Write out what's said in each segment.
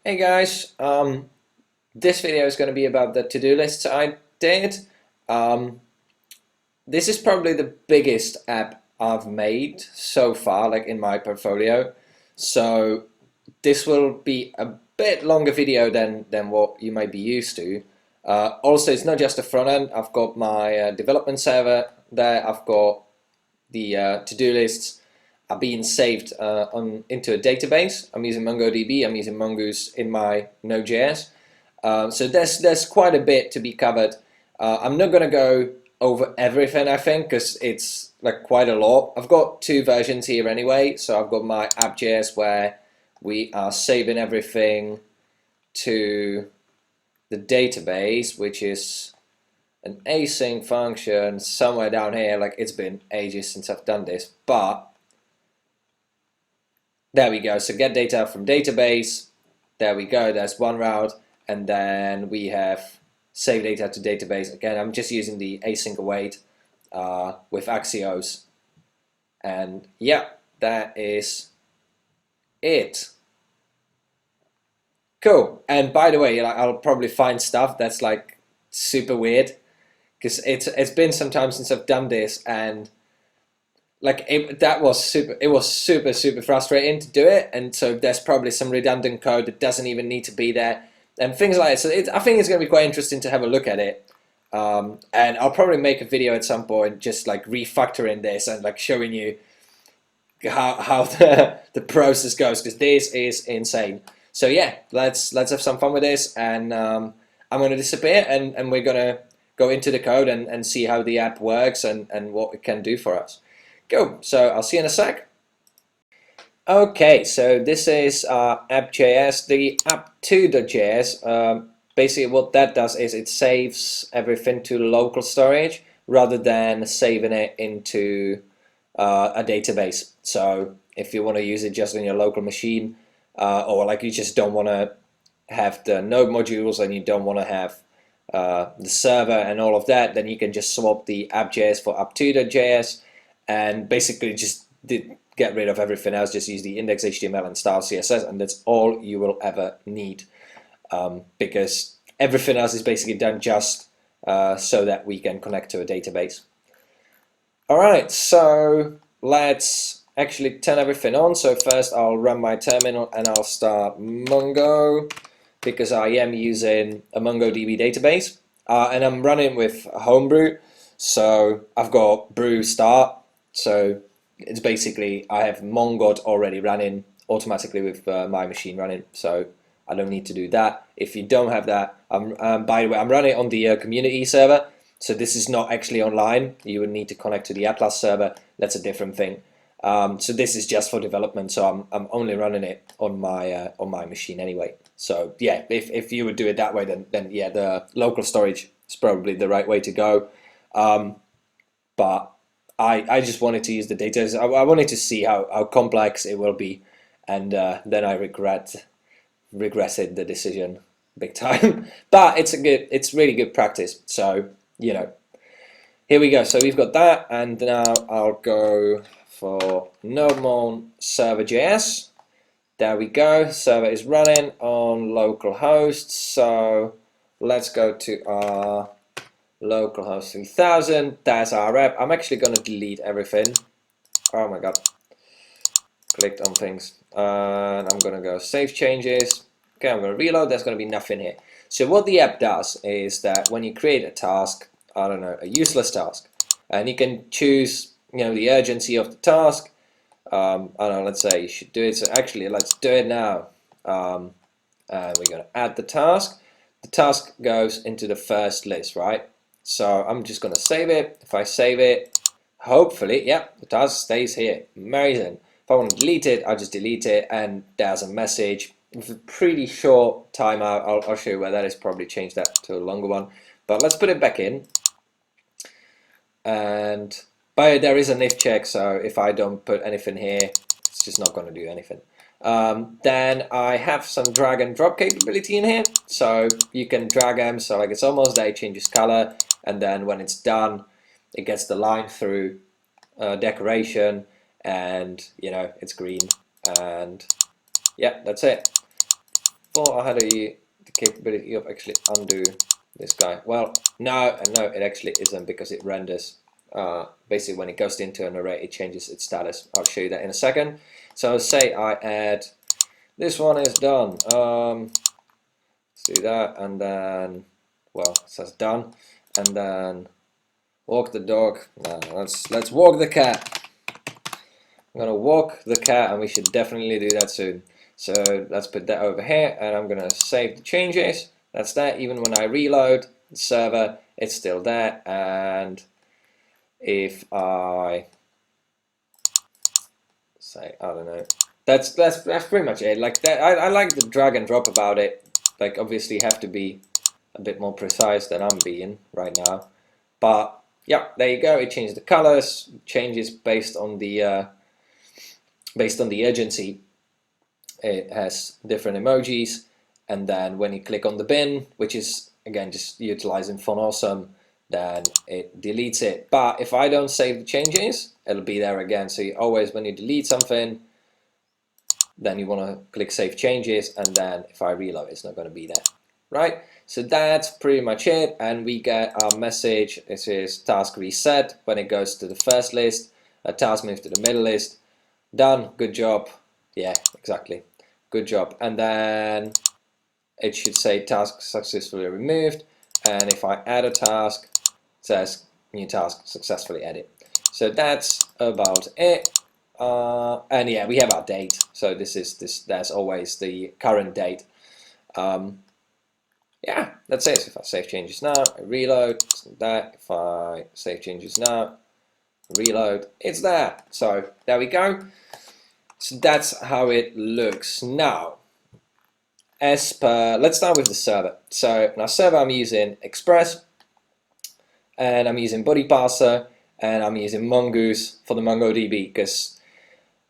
Hey guys, this video is going to be about the to-do lists I did. Um, this is probably the biggest app I've made so far, like in my portfolio. So this will be a bit longer video than what you might be used to. Also, it's not just the front end. I've got my development server there. I've got the to-do lists are being saved into a database. I'm using MongoDB. I'm using Mongoose in my Node.js. So there's quite a bit to be covered. I'm not gonna go over everything, I think, because it's like quite a lot. I've got two versions here anyway. So I've got my app.js where we are saving everything to the database, which is an async function somewhere down here. Like, it's been ages since I've done this, but there we go. So get data from database. There we go. There's one route. And then we have save data to database. Again, I'm just using the async await with Axios. And yeah, that is it. Cool. And by the way, I'll probably find stuff that's like super weird because it's been some time since I've done this, and like it was super frustrating to do it, and so there's probably some redundant code that doesn't even need to be there and things like that. So I think it's going to be quite interesting to have a look at it, and I'll probably make a video at some point just like refactoring this and like showing you how the process goes, because this is insane. So yeah, let's have some fun with this, and I'm going to disappear, and we're going to go into the code and see how the app works and what it can do for us. Go. So I'll see you in a sec. Okay, so this is app.js. The app2.js, basically what that does is it saves everything to local storage rather than saving it into a database. So if you want to use it just on your local machine, or like you just don't want to have the node modules and you don't want to have the server and all of that, then you can just swap the app.js for app2.js and basically just get rid of everything else. Just use the index HTML and style CSS, and that's all you will ever need, because everything else is basically done just so that we can connect to a database. Alright, so let's actually turn everything on. So first I'll run my terminal and I'll start Mongo, because I am using a MongoDB database, and I'm running with Homebrew. So I've got brew start, so it's basically I have Mongo already running automatically with my machine running, so I don't need to do that. If you don't have that, by the way, I'm running on the community server, so this is not actually online. You would need to connect to the Atlas server. That's a different thing. So this is just for development, so I'm only running it on my machine anyway. So yeah, if you would do it that way, then yeah, the local storage is probably the right way to go. But I just wanted to use the data. I wanted to see how complex it will be, and then I regretted the decision big time. But it's really good practice. So you know, here we go. So we've got that, and now I'll go for node-mon server.js. There we go. Server is running on localhost. So let's go to our localhost 3000. That's our rep. I'm actually going to delete everything. Oh my god. Clicked on things. And I'm going to go save changes. Okay, I'm going to reload. There's going to be nothing here. So what the app does is that when you create a task, I don't know, a useless task, and you can choose, the urgency of the task. I don't know, let's say you should do it. So actually, let's do it now. And we're going to add the task. The task goes into the first list, right? So I'm just going to save it. If I save it, hopefully, yeah, the task stays here. Amazing. If I want to delete it, I'll just delete it, and there's a message with a pretty short timeout. I'll show you where that is. Probably change that to a longer one. But let's put it back in. And there is an if check, so if I don't put anything here, it's just not going to do anything. Then I have some drag and drop capability in here, so you can drag them, so like it's almost there, it changes color, and then when it's done, it gets the line through decoration, and it's green, and yeah, that's it. thought I had the capability of actually undo this guy. Well, no, it actually isn't, because it renders. Basically, when it goes into an array, it changes its status. I'll show you that in a second. So say I add, this one is done. Let's do that, and then, well, it says done, and then walk the dog. No, let's walk the cat. I'm gonna walk the cat, and we should definitely do that soon. So let's put that over here, and I'm gonna save the changes. That's that. Even when I reload the server, it's still there. And if I say, I don't know, that's pretty much it. Like that, I like the drag and drop about it. Like, obviously, you have to be a bit more precise than I'm being right now. But yeah, there you go. It changed the colors, changes based on the urgency. It has different emojis, and then when you click on the bin, which is again just utilizing font awesome, then it deletes it. But if I don't save the changes, it'll be there again. So you always, when you delete something, then you want to click save changes, and then if I reload, it's not going to be there, right? So that's pretty much it, and we get our message. This is task reset when it goes to the first list, a task move to the middle list. Done, good job. Yeah, exactly, good job. And then it should say task successfully removed, and if I add a task, it says new task successfully added. So that's about it. And yeah, we have our date. So there's always the current date. Yeah, that's it. So if I save changes now, I reload, it's that. If I save changes now, reload, it's there. So there we go. So that's how it looks now. As per, let's start with the server. So now server, I'm using Express, and I'm using body parser, and I'm using Mongoose for the MongoDB, because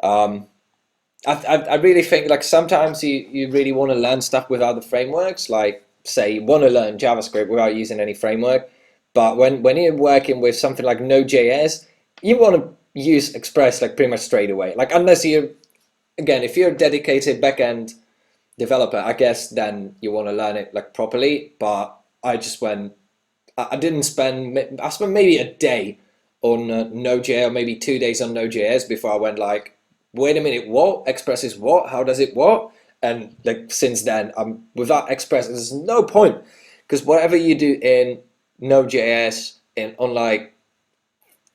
I really think, like, sometimes you really want to learn stuff without the frameworks. Like, say you want to learn JavaScript without using any framework, but when you're working with something like Node.js, you want to use Express like pretty much straight away. Like, unless you're, again, if you're a dedicated backend developer, I guess then you want to learn it like properly. But I spent maybe a day on Node.js, or maybe 2 days on Node.js before I went like, wait a minute, what? Express is what? How does it what? And like, since then, without Express, there's no point, because whatever you do in Node.js on like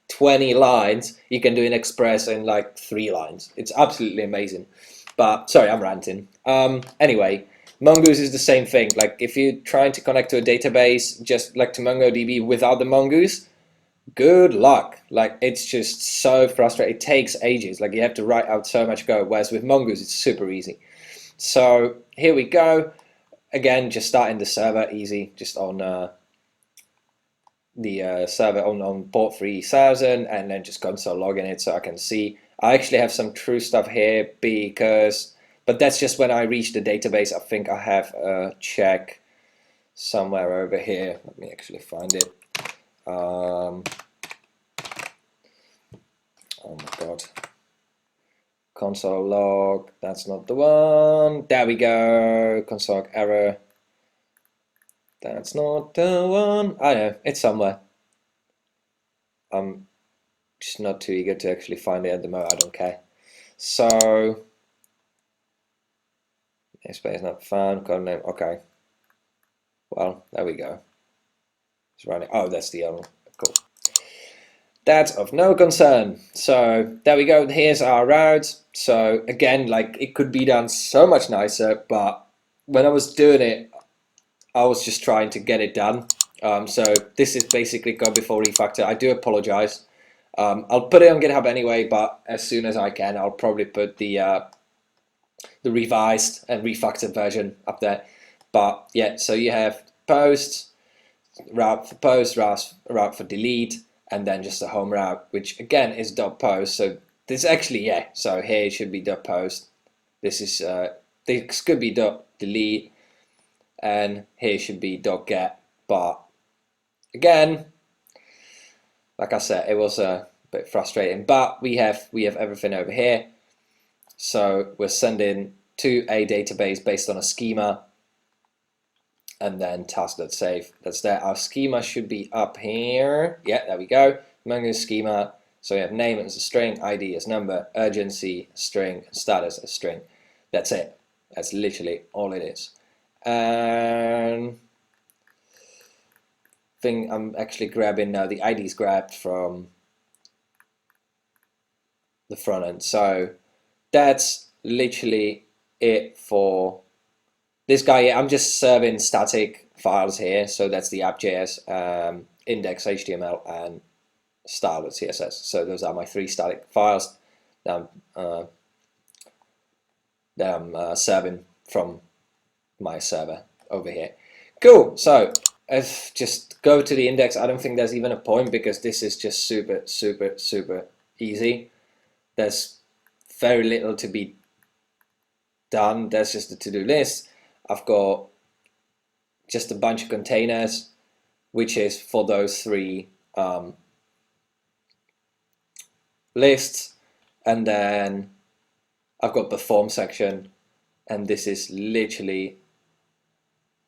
20 lines, you can do in Express in like 3 lines. It's absolutely amazing. But sorry, I'm ranting. Anyway, Mongoose is the same thing. Like, if you're trying to connect to a database just like to MongoDB without the Mongoose, good luck. Like, it's just so frustrating. It takes ages. Like, you have to write out so much code, whereas with Mongoose, it's super easy. So here we go. Again, just starting the server, easy, just on the server on port 3000, and then just console logging it so I can see. I actually have some true stuff here, but that's just when I reach the database. I think I have a check somewhere over here. Let me actually find it. Oh my god. Console log, that's not the one. There we go. Console log error. That's not the one. I know, it's somewhere. I'm just not too eager to actually find it at the moment. I don't care. So, space not found, code name, okay. Well, there we go. It's running. Oh, that's the other one. Cool. That's of no concern. So there we go. Here's our route. So again, like, it could be done so much nicer, but when I was doing it, I was just trying to get it done. So this is basically code before refactor. I do apologize. I'll put it on GitHub anyway, but as soon as I can, I'll probably put the revised and refactored version up there. But yeah, so you have post, route for post, route for delete, and then just a home route, which again is .post. So this actually, yeah, so here it should be .post. This is this could be .delete, and here should be .get. But again, like I said, it was a bit frustrating. But we have everything over here. So we're sending to a database based on a schema, and then task.save. That's there. Our schema should be up here. Yeah, there we go. Mongoose schema. So we have name as a string, ID as number, urgency string, status as string. That's it. That's literally all it is. And thing I'm actually grabbing now, the ID is grabbed from the front end. So that's literally it for this guy here. I'm just serving static files here. So that's the app.js, index HTML, and style.css. So those are my 3 static files that I'm serving from my server over here. Cool. So if just go to the index, I don't think there's even a point because this is just super easy. There's very little to be done. There's just the to-do list. I've got just a bunch of containers, which is for those 3 lists, and then I've got the form section, and this is literally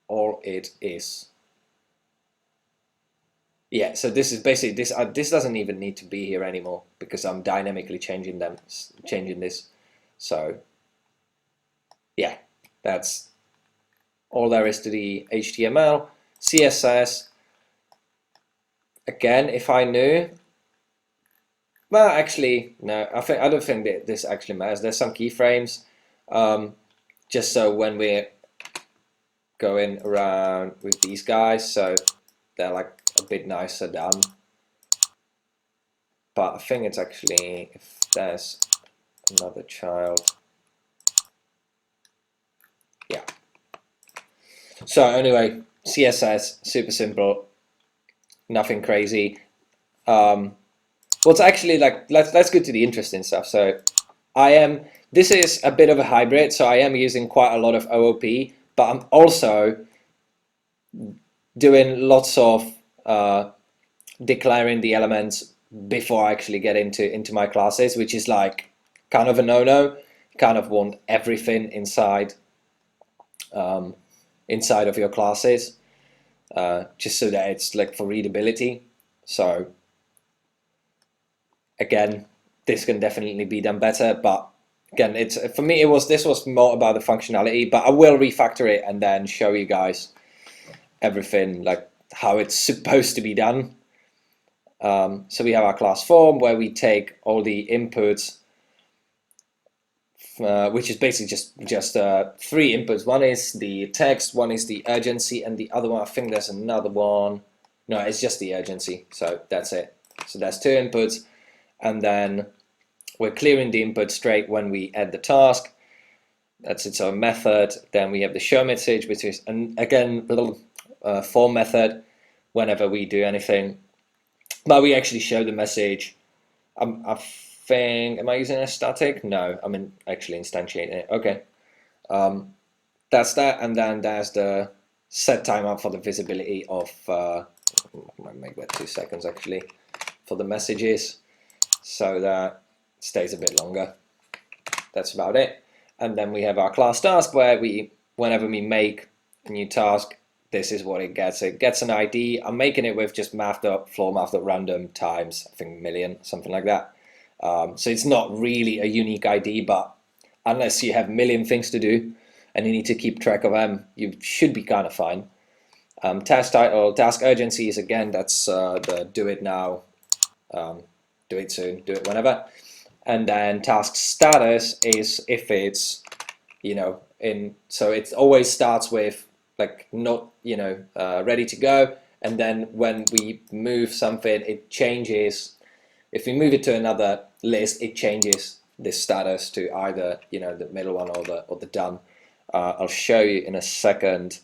all it is. Yeah, so this is basically this. This doesn't even need to be here anymore because I'm dynamically changing this. So yeah, that's all there is to the HTML. CSS, again, if I knew, well, actually, no, I don't think that this actually matters. There's some keyframes, just so when we're going around with these guys, so they're like a bit nicer done. But I think it's actually, if there's another child, yeah. So anyway, CSS, super simple, nothing crazy. What's actually like, let's go to the interesting stuff. So this is a bit of a hybrid, so I am using quite a lot of OOP, but I'm also doing lots of declaring the elements before I actually get into my classes, which is like kind of a no-no. Kind of want everything inside inside of your classes, just so that it's like for readability. So again, this can definitely be done better, but again, it's for me this was more about the functionality, but I will refactor it and then show you guys everything like how it's supposed to be done. So we have our class form where we take all the inputs, which is basically just 3 inputs. One is the text, one is the urgency, and the other one, I think there's another one. No, it's just the urgency. So that's it. So that's 2 inputs, and then we're clearing the input straight when we add the task. That's its own method. Then we have the show message, which is, and again, a little form method whenever we do anything. But we actually show the message. I think, am I using a static? No, I'm actually instantiating it. Okay, that's that, and then there's the set timer for the visibility of. I might make that 2 seconds actually for the messages, so that it stays a bit longer. That's about it. And then we have our class task where whenever we make a new task, this is what it gets. It gets an ID. I'm making it with just floor mathed up random times, I think million, something like that. So it's not really a unique ID, but unless you have a million things to do and you need to keep track of them, you should be kind of fine. Task title, task urgency is again, that's the do it now, do it soon, do it whenever. And then task status is if it's, so it always starts with like not, ready to go. And then when we move something, it changes. If we move it to another list, it changes this status to either, the middle one or the done. I'll show you in a second.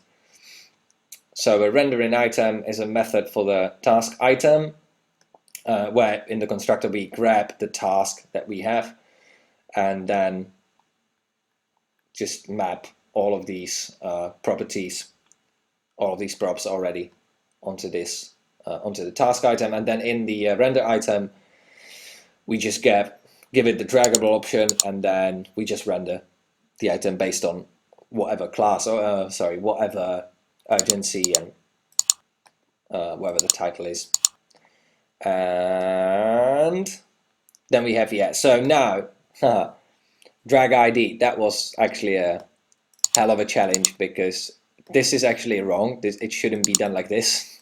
So a rendering item is a method for the task item, where in the constructor we grab the task that we have and then just map all of these properties, all of these props already onto this onto the task item, and then in the render item we just give it the draggable option, and then we just render. the item based on whatever class or whatever urgency and whatever the title is. And then we have, yeah, so now drag ID. That was actually a hell of a challenge, because this is actually wrong. It shouldn't be done like this.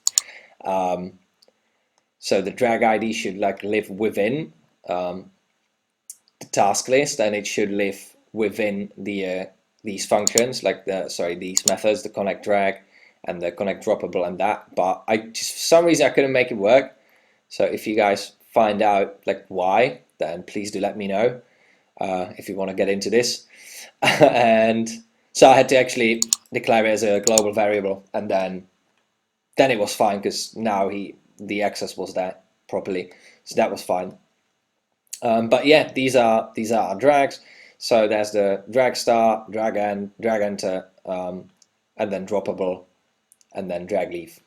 So the drag ID should like live within the task list, and it should live within the these functions, like these methods, the connect drag and the connect droppable and that. But I just, for some reason, I couldn't make it work. So if you guys find out like why, then please do let me know if you want to get into this. And so I had to actually declare it as a global variable, and then it was fine, because now the access was there properly, so that was fine. But yeah, these are our drags. So there's the drag start, drag end, drag enter, and then droppable, and then drag leave,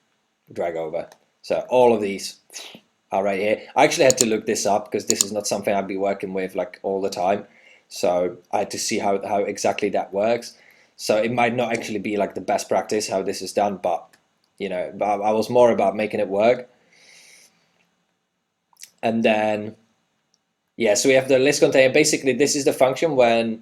drag over. So all of these are right here. I actually had to look this up, because this is not something I'd be working with like all the time. So I had to see how exactly that works. So it might not actually be like the best practice how this is done, but I was more about making it work. And then yeah, so we have the list container. Basically, this is the function where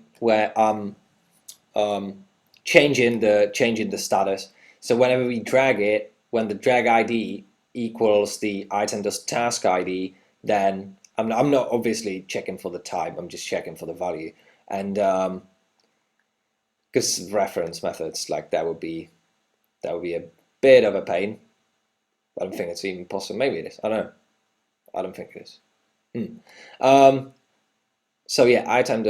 changing the status. So whenever we drag it, when the drag ID equals the item.task ID, then I'm not obviously checking for the type. I'm just checking for the value, and because reference methods like that would be a bit of a pain. I don't think it's even possible. Maybe it is. I don't know. I don't think it is. So yeah, item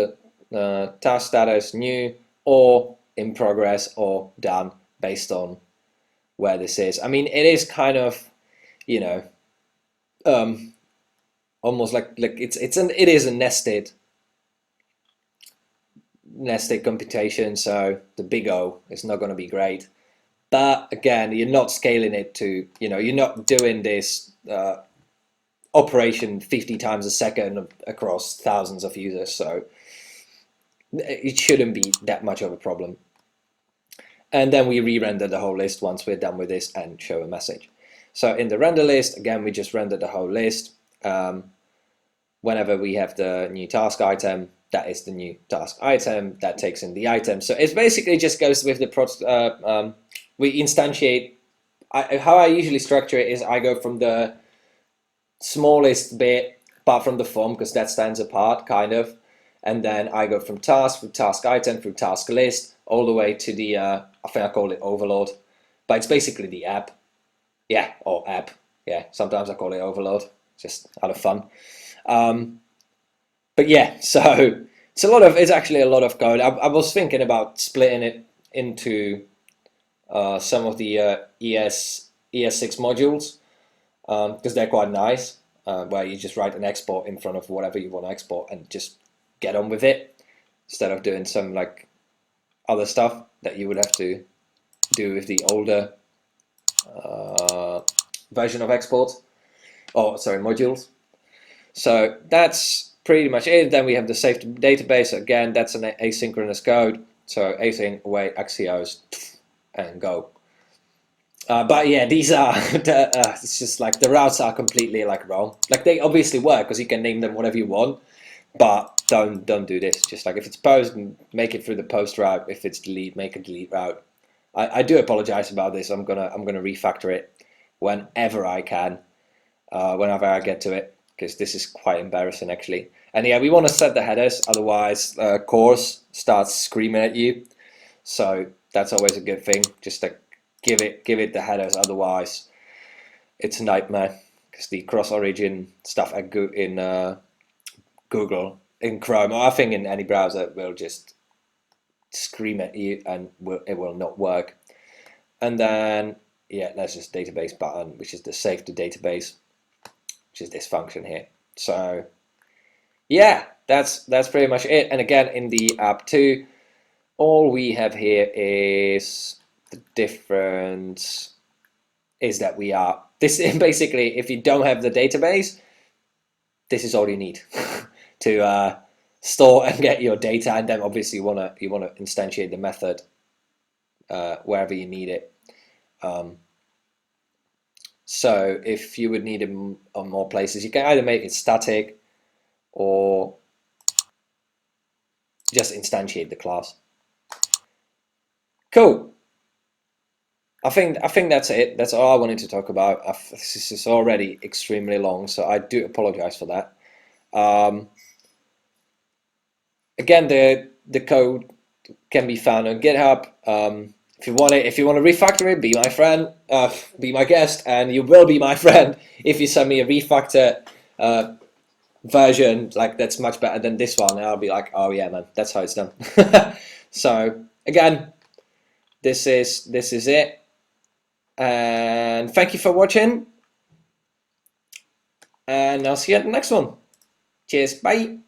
the task status new or in progress or done based on where this is. I mean, it is kind of, almost like it is a nested computation. So the big O is not going to be great. But again, you're not scaling it to, you're not doing this operation 50 times a second across thousands of users, so it shouldn't be that much of a problem. And then we re-render the whole list once we're done with this and show a message. So in the render list, again, we just render the whole list. Whenever we have the new task item, that is the new task item that takes in the item. So it basically just goes with the we instantiate. How I usually structure it is I go from the smallest bit apart from the form, because that stands apart kind of, and then I go from task through task item through task list all the way to the I think I call it overload, but it's basically the app. Yeah, or app. Yeah, sometimes I call it overload, just out of fun. But yeah, so it's actually a lot of code. I was thinking about splitting it into some of the ES6 modules, because they're quite nice, where you just write an export in front of whatever you want to export and just get on with it, instead of doing some like other stuff that you would have to do with the older version of export, modules. So that's pretty much it. Then we have the saved database. Again, that's an asynchronous code. So async away axios and go. But yeah, these are it's just like the routes are completely like wrong. Like they obviously work because you can name them whatever you want, but don't do this. Just like if it's post, make it through the post route. If it's delete, make a delete route. I do apologize about this. I'm gonna refactor it whenever I can, whenever I get to it, because this is quite embarrassing actually. And yeah, we want to set the headers, otherwise course starts screaming at you. So that's always a good thing. Just like give it the headers, otherwise it's a nightmare, because the cross-origin stuff in Google, in Chrome, or I think in any browser, will just scream at you and it will not work. And then yeah, that's just database button, which is the save to database, which is this function here. So yeah, that's pretty much it. And again, in the app 2, all we have here is the difference is that we are this basically, if you don't have the database, this is all you need to store and get your data, and then obviously you wanna instantiate the method wherever you need it. So if you would need it on more places, you can either make it static or just instantiate the class. Cool. I think that's it. That's all I wanted to talk about. This is already extremely long, so I do apologize for that. Again, the code can be found on GitHub. If you want to refactor it, be my friend, be my guest, and you will be my friend if you send me a refactor version like that's much better than this one. And I'll be like, oh yeah, man, that's how it's done. So again, this is it, and thank you for watching, and I'll see you at the next one. Cheers, bye.